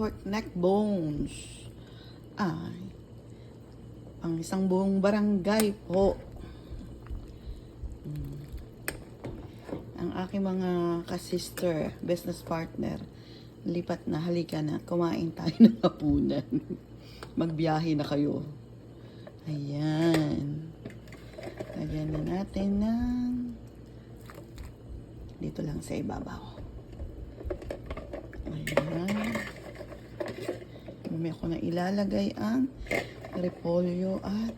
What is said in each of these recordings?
pork neck bones. Ay, ang isang buong barangay po. Ang aking mga ka-sister, business partner, lipat na, halika na, kumain tayo ng hapunan. Magbiyahe na kayo. Ayan. Lagyan na natin ng dito lang sa ibabaw. Ayan. Mamaya ko na ilalagay ang repolyo at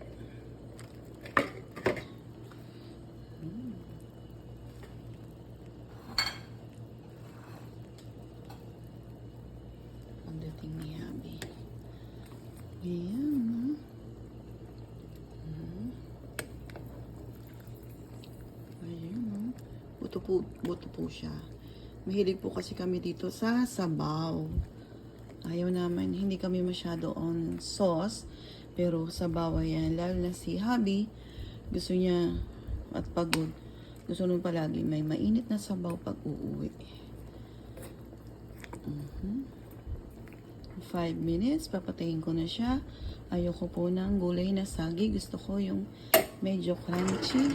pagdating ni Habi. Ayan. Ayan. Buto po siya. Mahilig po kasi kami dito sa sabaw. Ayaw naman, hindi kami masyado on sauce. Pero sabaw yan. Lalo na si Habi, gusto niya at pagod. Gusto nung palagi may mainit na sabaw pag uuwi. 5 minutes, papatayin ko na siya. Ayoko po ng gulay na sagi. Gusto ko yung medyo crunchy.